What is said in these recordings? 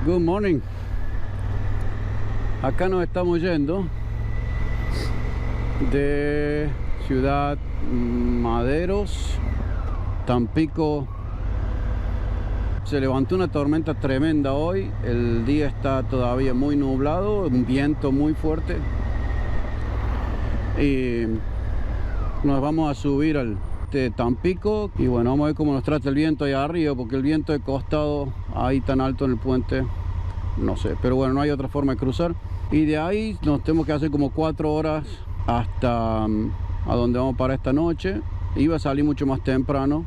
Good morning. Acá nos estamos yendo de Ciudad Maderos, Tampico. Se levantó una tormenta tremenda hoy. El día está todavía muy nublado, un viento muy fuerte. Y nos vamos a subir al Tampico. Y bueno, vamos a ver cómo nos trata el viento allá arriba, porque el viento de costado, ahí tan alto en el puente, no sé. Pero bueno, no hay otra forma de cruzar. Y de ahí nos tenemos que hacer como 4 horas hasta a donde vamos para esta noche. Iba a salir mucho más temprano,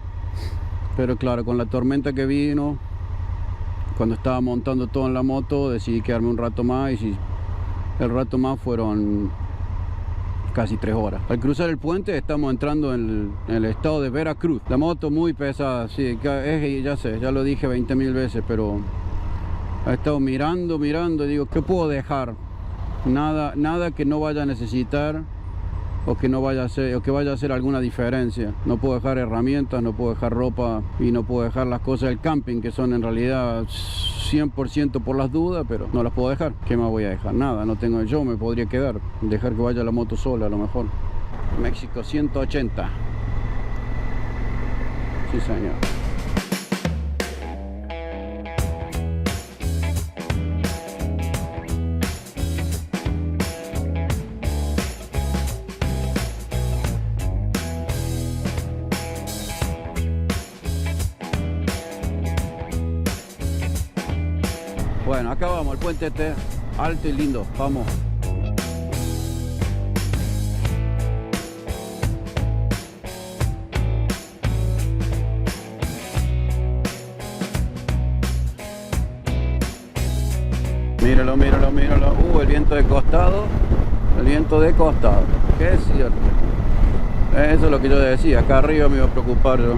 pero claro, con la tormenta que vino, cuando estaba montando todo en la moto, decidí quedarme un rato más. Y si el rato más fueron casi 3 horas. Al cruzar el puente estamos entrando en el estado de Veracruz. La moto muy pesada, sí, ya sé, ya lo dije 20.000 veces, pero he estado mirando y digo, ¿qué puedo dejar? Nada que no vaya a necesitar o que no vaya a ser, o que vaya a hacer alguna diferencia. No puedo dejar herramientas, no puedo dejar ropa y no puedo dejar las cosas del camping, que son en realidad 100% por las dudas, pero no las puedo dejar. ¿Qué más voy a dejar? Nada, no tengo. Yo me podría quedar, dejar que vaya la moto sola a lo mejor. México 180. Sí, señor. Bueno, acá vamos, el puente este alto y lindo, vamos. Míralo, míralo, míralo. El viento de costado, el viento de costado, que es cierto. Eso es lo que yo decía, acá arriba me iba a preocupar yo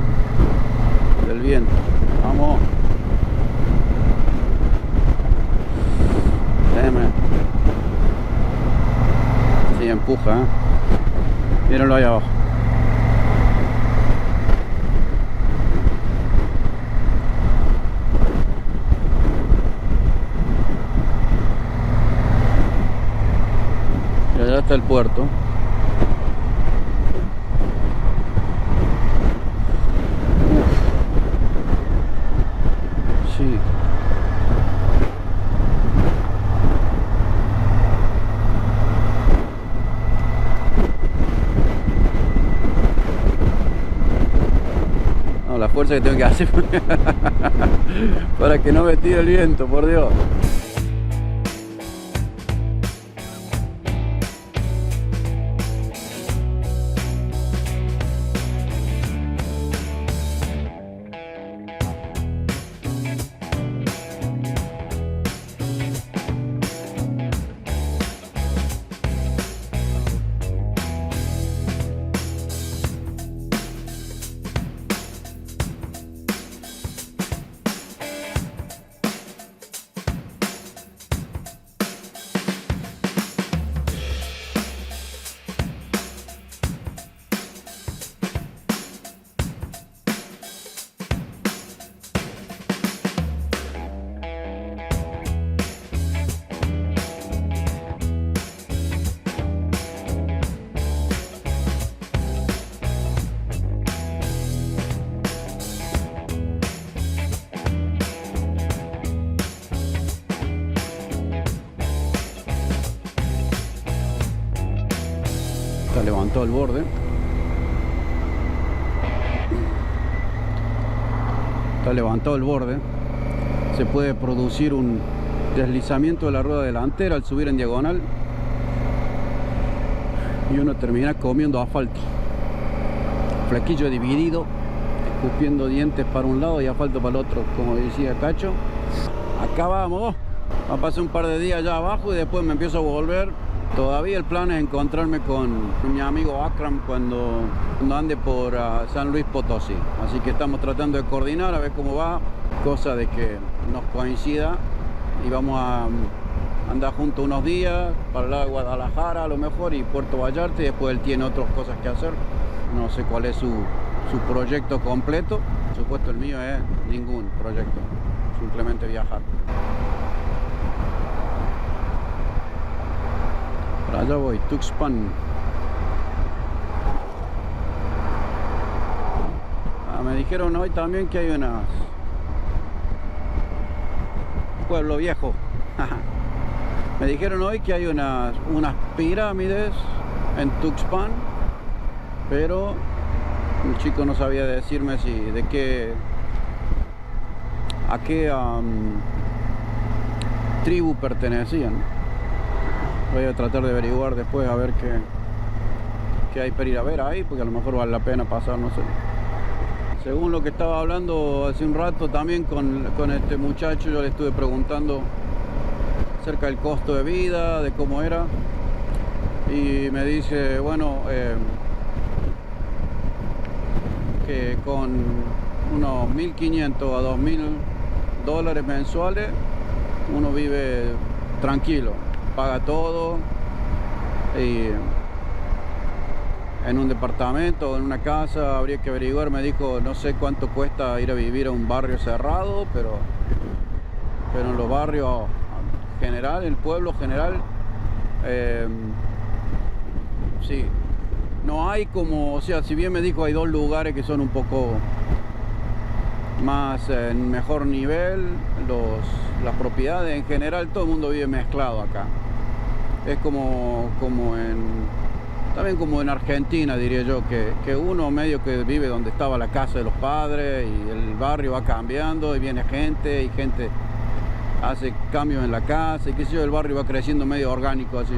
del viento. Vamos. Sí, empuja, ¿eh? Mírenlo ahí abajo. Y allá está el puerto. Sí. La fuerza que tengo que hacer para que no me tire el viento, por Dios. Está levantado el borde. Está levantado el borde. Se puede producir un deslizamiento de la rueda delantera al subir en diagonal. Y uno termina comiendo asfalto. Flequillo dividido, escupiendo dientes para un lado y asfalto para el otro, como decía Cacho. Acá vamos. Va a pasar un par de días allá abajo y después me empiezo a volver. Todavía el plan es encontrarme con mi amigo Akram cuando ande por San Luis Potosí. Así que estamos tratando de coordinar a ver cómo va, cosa de que nos coincida y vamos a andar juntos unos días para el lado de Guadalajara a lo mejor y Puerto Vallarta, y después él tiene otras cosas que hacer. No sé cuál es su proyecto completo. Por supuesto el mío es ningún proyecto, simplemente viajar. Allá voy, Tuxpan. Me dijeron hoy también que hay unas... Pueblo Viejo. Me dijeron hoy que hay unas pirámides en Tuxpan, pero el chico no sabía decirme si de qué, a qué tribu pertenecían. Voy a tratar de averiguar después a ver qué hay para ir a ver ahí, porque a lo mejor vale la pena pasar, no sé. Según lo que estaba hablando hace un rato también con este muchacho, yo le estuve preguntando acerca del costo de vida, de cómo era, y me dice, bueno, que con unos 1.500 a 2.000 dólares mensuales uno vive tranquilo, paga todo, y en un departamento o en una casa habría que averiguar. Me dijo, no sé cuánto cuesta ir a vivir a un barrio cerrado, pero en los barrios general, el pueblo general, sí, no hay como, o sea, si bien me dijo hay dos lugares que son un poco más en mejor nivel, las propiedades en general, todo el mundo vive mezclado acá. Es como también como en Argentina, diría yo, que uno medio que vive donde estaba la casa de los padres, y el barrio va cambiando y viene gente, y gente hace cambios en la casa, y qué sé yo, el barrio va creciendo medio orgánico así.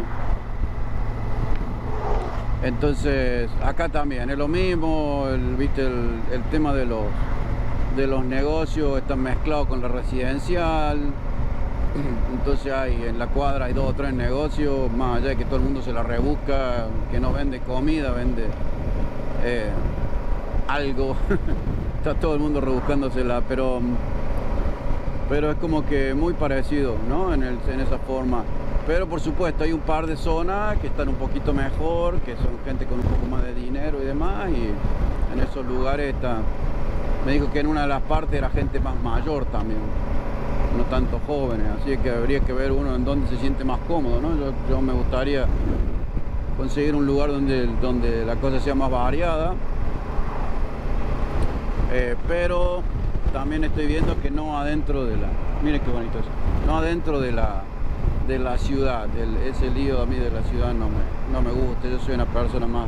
Entonces acá también es lo mismo, ¿viste? El tema de los negocios están mezclados con la residencial. Entonces en la cuadra hay 2 o 3 negocios, más allá de que todo el mundo se la rebusca, que no vende comida, vende algo. Está todo el mundo rebuscándosela, pero es como que muy parecido, ¿no? En esa forma. Pero por supuesto hay un par de zonas que están un poquito mejor, que son gente con un poco más de dinero y demás, y en esos lugares me dijo que en una de las partes era gente más mayor también, no tanto jóvenes, así que habría que ver uno en donde se siente más cómodo, ¿no? Yo me gustaría conseguir un lugar donde la cosa sea más variada, pero también estoy viendo que no adentro de miren qué bonito eso, no adentro de la ciudad, ese lío a mí de la ciudad no me gusta. Yo soy una persona más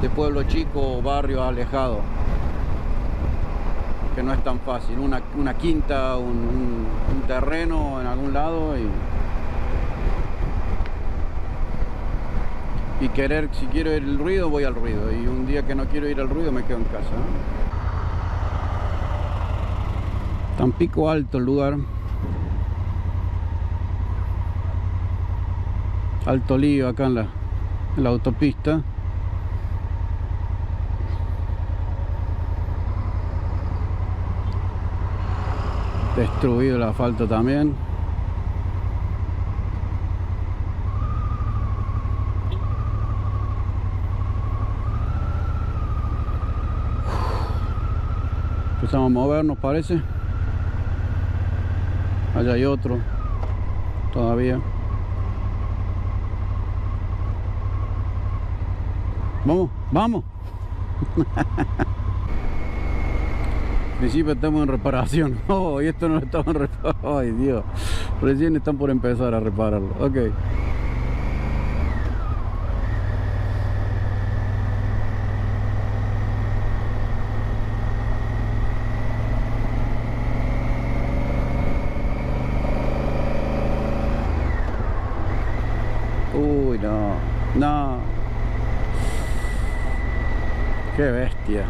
de pueblo chico o barrio alejado, que no es tan fácil, una quinta, un terreno en algún lado, y querer, si quiero ir al ruido, voy al ruido, y un día que no quiero ir al ruido me quedo en casa, ¿no? Tampico Alto el lugar, alto lío acá en la autopista. Destruido el asfalto también. Empezamos a movernos, parece. Allá hay otro todavía. Vamos. En principio estamos en reparación. Oh, y esto no lo estamos reparando. Ay, Dios. Recién están por empezar a repararlo. Ok. Uy, no. Qué bestia.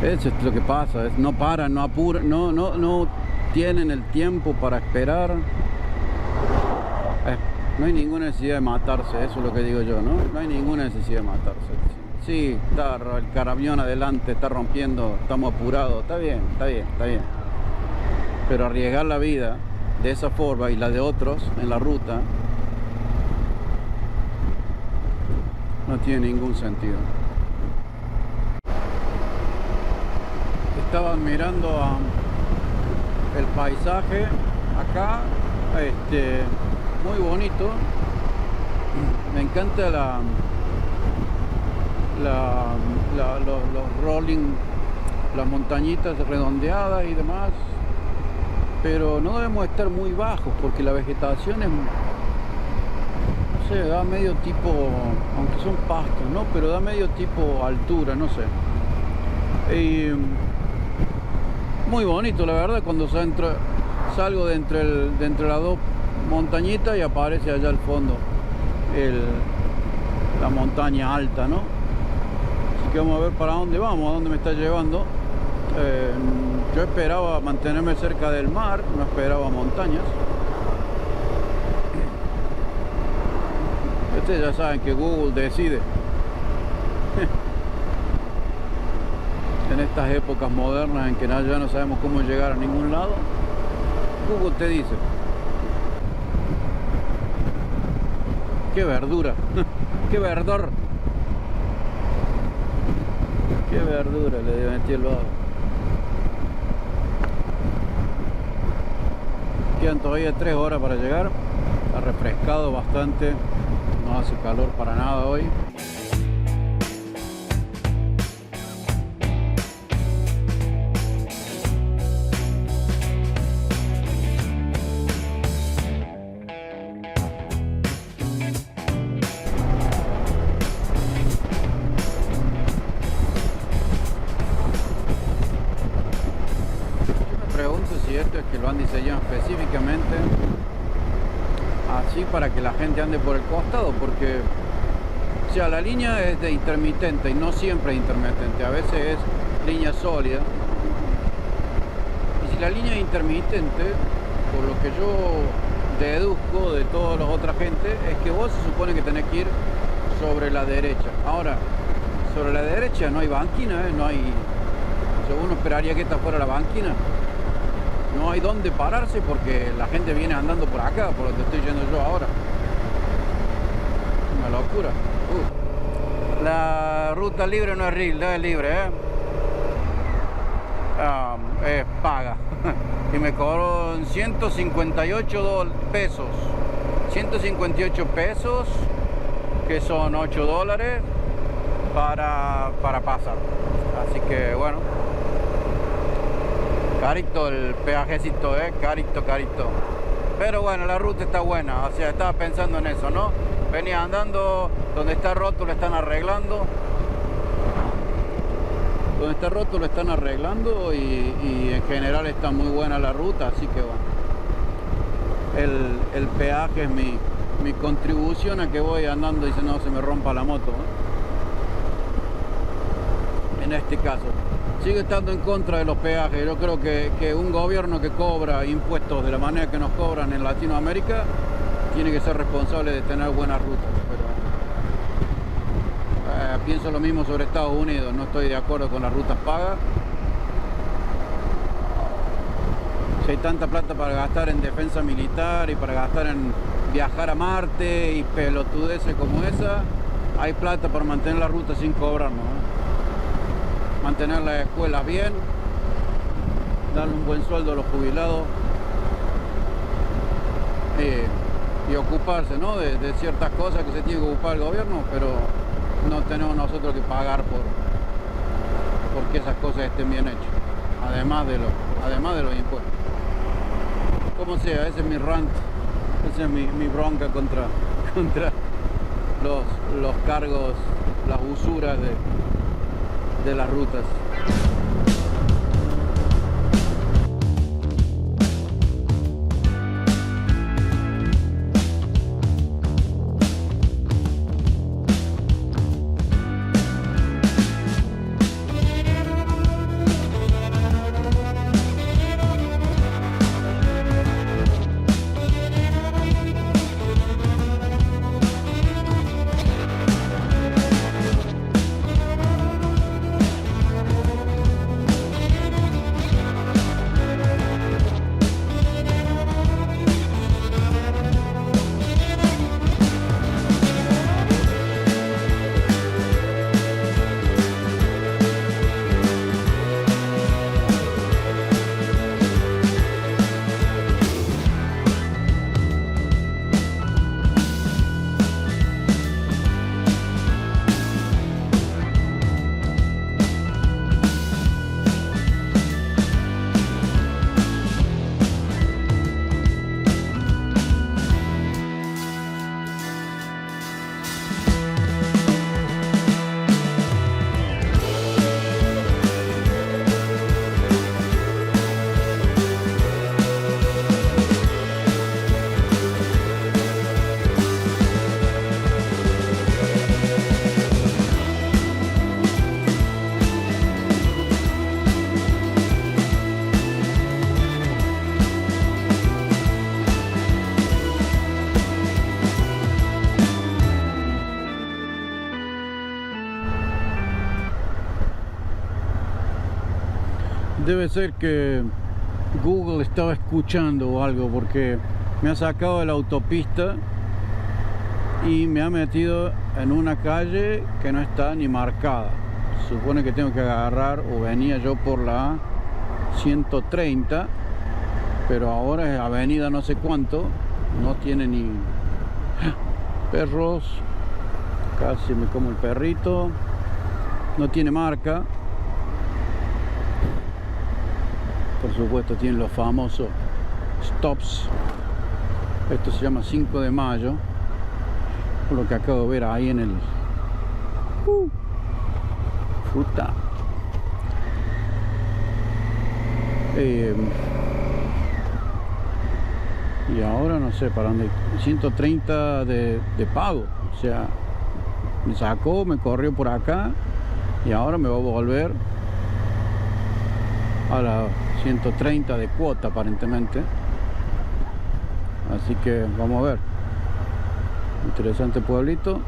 Eso es lo que pasa, no paran, no apuran, no tienen el tiempo para esperar. No hay ninguna necesidad de matarse, eso es lo que digo yo, ¿no? No hay ninguna necesidad de matarse. Sí, está el camión adelante, está rompiendo, estamos apurados, está bien. Pero arriesgar la vida de esa forma y la de otros en la ruta no tiene ningún sentido. Estaba mirando el paisaje acá, muy bonito. Me encanta los rolling, las montañitas redondeadas y demás, pero no debemos estar muy bajos porque la vegetación es, no sé, da medio tipo, aunque son pastos, ¿no? Pero da medio tipo altura, no sé. Y muy bonito, la verdad, cuando salgo de entre las dos montañitas y aparece allá al fondo la montaña alta, ¿no? Así que vamos a ver para dónde vamos, a dónde me está llevando. Yo esperaba mantenerme cerca del mar, no esperaba montañas. Ustedes ya saben que Google decide. En estas épocas modernas en que ya no sabemos cómo llegar a ningún lado, Google te dice. ¡Qué verdura! ¡Qué verdor! ¡Qué verdura! Le metí el lado. Quedan todavía 3 horas para llegar. Está refrescado bastante. No hace calor para nada hoy. Es que lo han diseñado específicamente así para que la gente ande por el costado, porque o sea, la línea es de intermitente y no siempre es intermitente, a veces es línea sólida. Y si la línea es intermitente, por lo que yo deduzco de toda la otra gente, es que vos se supone que tenés que ir sobre la derecha. Ahora, sobre la derecha no hay banquina, no hay, o sea, uno esperaría que esta fuera la banquina. No hay dónde pararse porque la gente viene andando por acá, por donde estoy yendo yo ahora. Una locura. La ruta libre no es libre, es paga. Y me cobró 158 pesos. 158 pesos, que son 8 dólares para pasar. Así que bueno. Carito el peajecito, carito. Pero bueno, la ruta está buena, o sea, estaba pensando en eso, ¿no? Venía andando, donde está roto lo están arreglando. Donde está roto lo están arreglando y en general está muy buena la ruta, así que bueno. El peaje es mi contribución a que voy andando y no se me rompa la moto, en este caso. Sigue estando en contra de los peajes. Yo creo que un gobierno que cobra impuestos de la manera que nos cobran en Latinoamérica tiene que ser responsable de tener buenas rutas. Pero pienso lo mismo sobre Estados Unidos. No estoy de acuerdo con las rutas pagas. Si hay tanta plata para gastar en defensa militar y para gastar en viajar a Marte y pelotudeces como esa, hay plata para mantener la ruta sin cobrarnos, mantener las escuelas bien, darle un buen sueldo a los jubilados y ocuparse, ¿no? de ciertas cosas que se tiene que ocupar el gobierno, pero no tenemos nosotros que pagar porque esas cosas estén bien hechas, además de los impuestos. Como sea, ese es mi rant, esa es mi bronca contra los cargos, las usuras de las rutas. Debe ser que Google estaba escuchando o algo, porque me ha sacado de la autopista y me ha metido en una calle que no está ni marcada. Supone que tengo que agarrar, o venía yo por la 130, pero ahora es avenida no sé cuánto, no tiene ni perros, casi me como el perrito, no tiene marca. Por supuesto tienen los famosos stops. Esto se llama 5 de mayo, por lo que acabo de ver ahí en el fruta. Y ahora no sé para dónde. 130 de pago, o sea, me sacó, me corrió por acá y ahora me va a volver a la 130 de cuota aparentemente. Así que vamos a ver. Interesante pueblito,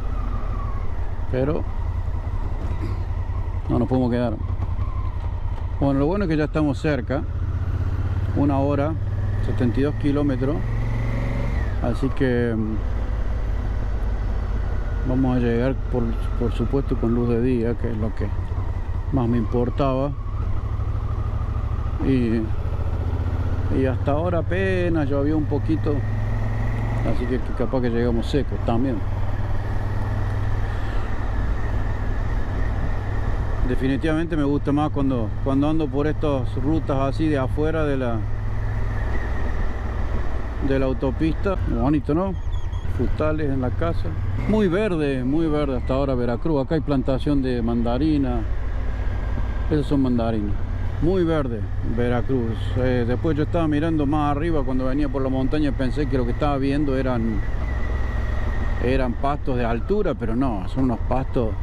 pero no nos podemos quedar. Bueno, lo bueno es que ya estamos cerca, 1 hora 72 kilómetros, así que vamos a llegar por supuesto con luz de día, que es lo que más me importaba. Y hasta ahora apenas llovió un poquito, así que capaz que llegamos secos también. Definitivamente me gusta más cuando ando por estas rutas así de afuera de la autopista. Bonito, ¿no? Frutales en la casa. Muy verde hasta ahora Veracruz. Acá hay plantación de mandarina. Esos son mandarinas. Muy verde Veracruz. Después yo estaba mirando más arriba cuando venía por la montaña, pensé que lo que estaba viendo eran pastos de altura, pero no, son unos pastos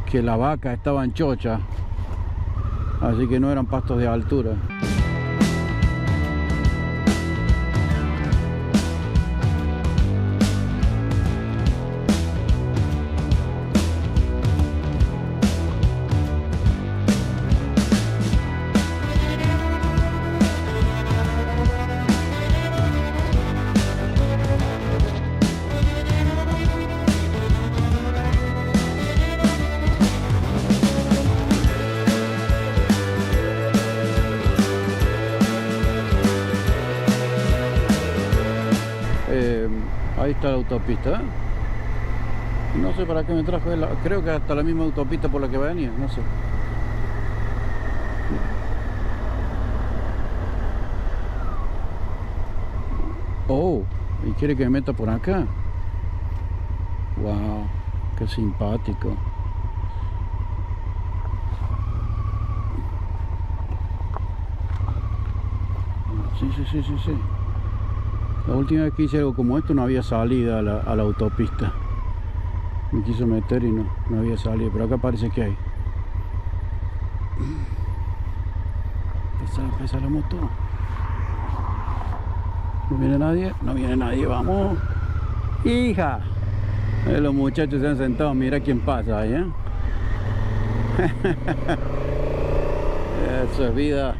que la vaca estaba en chocha, así que no eran pastos de altura. Ahí está la autopista, no sé para qué me trajo, creo que hasta la misma autopista por la que venía, no sé. Oh, y quiere que me meta por acá. Wow, qué simpático. Sí. La última vez que hice algo como esto no había salida a la autopista. Me quiso meter y no había salida, pero acá parece que hay. Pesa la moto. ¿No viene nadie? No viene nadie, vamos. ¡Hija! Los muchachos se han sentado, mira quién pasa ahí, ¿eh? Eso es vida.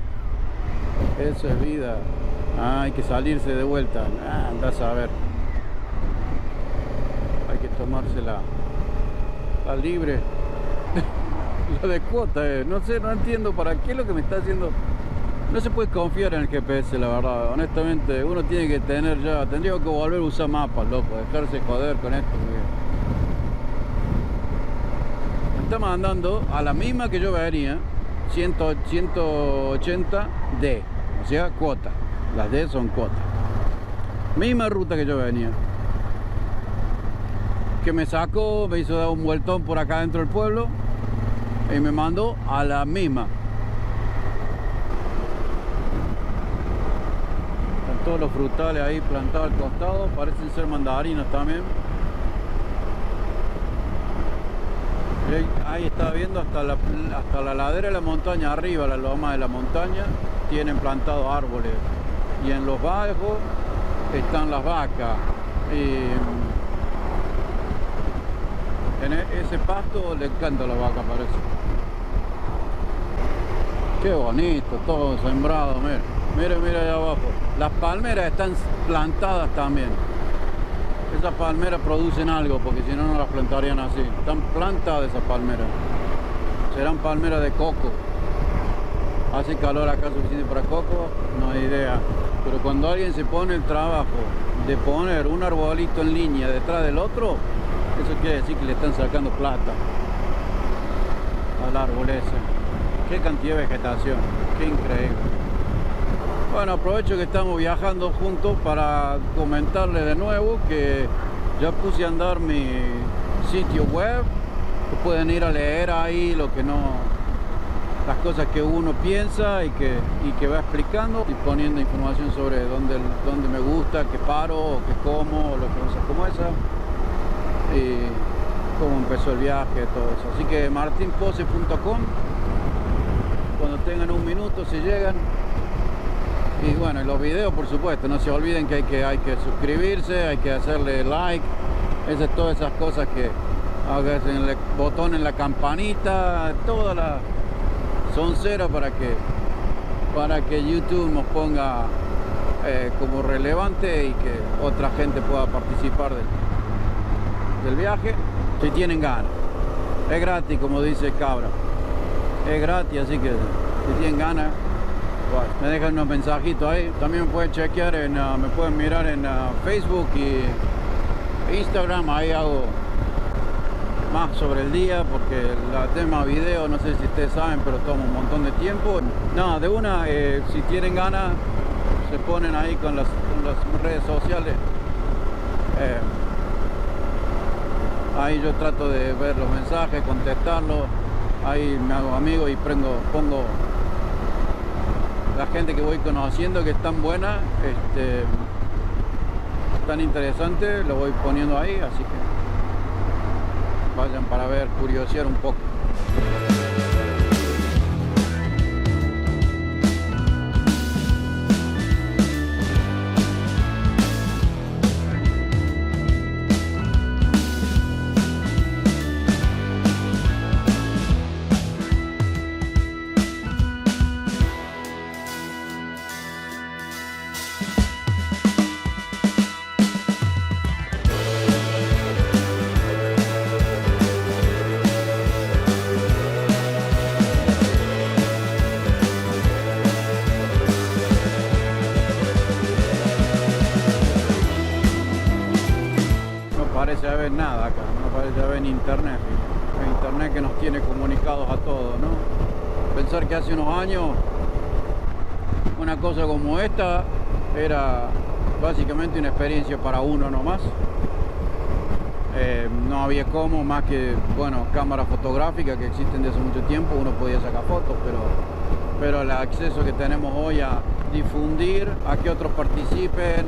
Eso es vida. Hay que salirse de vuelta. Andás a ver. Hay que tomarse la libre. La de cuota, no sé, no entiendo para qué es lo que me está haciendo. No se puede confiar en el GPS, la verdad. Honestamente, uno tiene que tener ya. Tendría que volver a usar mapas, loco. Dejarse joder con esto. Me está mandando a la misma que yo venía. 180D. O sea, cuota. Las D son cuotas. Misma ruta que yo venía. Que me sacó, me hizo dar un vueltón por acá dentro del pueblo y me mandó a la misma. Están todos los frutales ahí plantados al costado, parecen ser mandarinas también. Y ahí estaba viendo hasta la ladera de la montaña, arriba, la loma de la montaña, tienen plantados árboles. Y en los bajos están las vacas. Y en ese pasto le encanta a la vaca, parece. Qué bonito, todo sembrado, mira. Mira, mira allá abajo. Las palmeras están plantadas también. Esas palmeras producen algo, porque si no, no las plantarían así. Están plantadas esas palmeras. Serán palmeras de coco. Hace calor acá suficiente para coco, no hay idea. Pero cuando alguien se pone el trabajo de poner un arbolito en línea detrás del otro, eso quiere decir que le están sacando plata al árbol ese. Qué cantidad de vegetación, qué increíble. Bueno, aprovecho que estamos viajando juntos para comentarles de nuevo que ya puse a andar mi sitio web, que pueden ir a leer ahí lo que no, las cosas que uno piensa y que va explicando y poniendo información sobre dónde me gusta, qué paro, o qué como, o lo que cosas como esa, y cómo empezó el viaje, todo eso. Así que martinpose.com, cuando tengan un minuto, si llegan. Y bueno, los videos, por supuesto, no se olviden que hay que suscribirse, hay que hacerle like, todas esas cosas que hagan el botón en la campanita, toda la soncera para que YouTube nos ponga como relevante y que otra gente pueda participar del viaje, si tienen ganas. Es gratis, como dice Cabra, es gratis, así que si tienen ganas, bueno, me dejan unos mensajitos ahí. También me pueden chequear, me pueden mirar en Facebook y Instagram. Ahí hago más sobre el día, porque el tema video, no sé si ustedes saben, pero toma un montón de tiempo. Nada, de una, si tienen ganas, se ponen ahí con las redes sociales. Ahí yo trato de ver los mensajes, contestarlos. Ahí me hago amigo y pongo la gente que voy conociendo, que es tan buena, tan interesante, lo voy poniendo ahí, así que vayan para ver, curiosear un poco. Parece haber nada acá, no parece haber internet, el internet que nos tiene comunicados a todos, ¿no? Pensar que hace unos años una cosa como esta era básicamente una experiencia para uno nomás. No había como, más que, bueno, cámaras fotográficas que existen desde hace mucho tiempo, uno podía sacar fotos, pero el acceso que tenemos hoy a difundir, a que otros participen,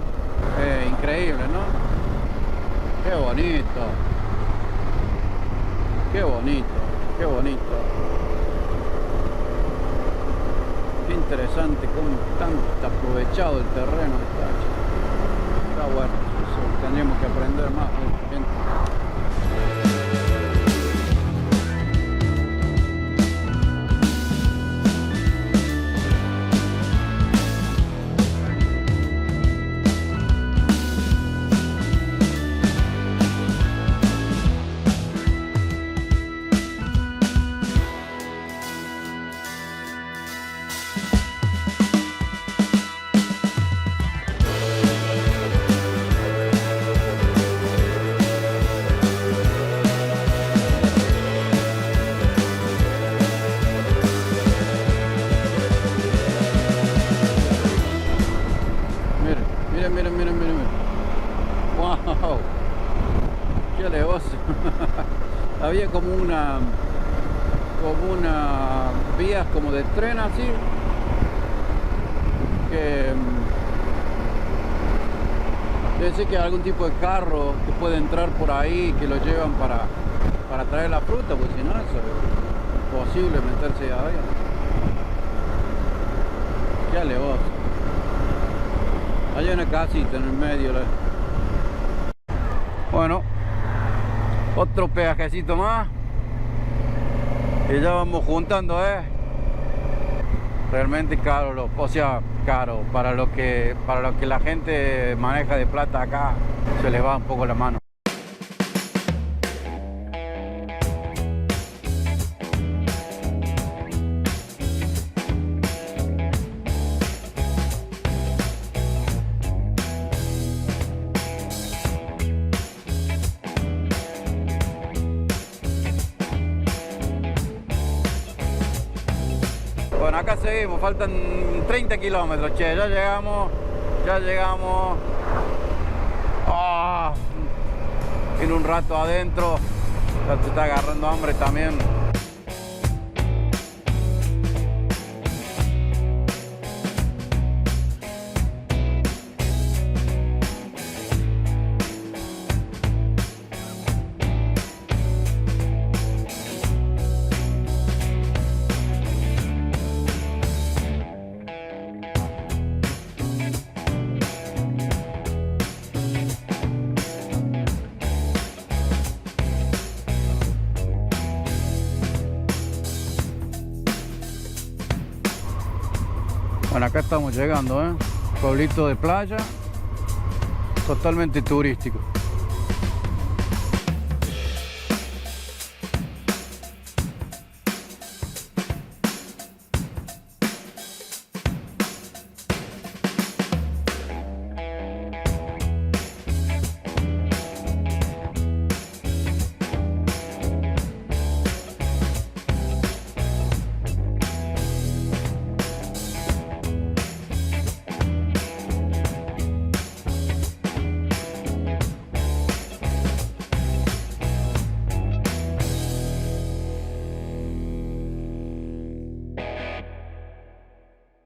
increíble, ¿no? Qué bonito, qué bonito, qué bonito. Qué interesante, cómo está aprovechado el terreno. Está bueno, eso tendríamos que aprender más, gente. Miren. Wow, qué alevoso. Había como una vías como de tren así, que debe ser que hay algún tipo de carro que puede entrar por ahí, que lo llevan para traer la fruta, porque si no eso es imposible meterse ahí. Qué alevoso. Hay una casita en el medio. Bueno, otro peajecito más y ya vamos juntando, realmente caro, o sea, caro, para lo que la gente maneja de plata acá, se les va un poco la mano. Bueno, acá seguimos, faltan 30 kilómetros, che, ya llegamos. Ah, en un rato adentro, ya te está agarrando hambre también. Bueno, acá estamos llegando, pueblito de playa, totalmente turístico.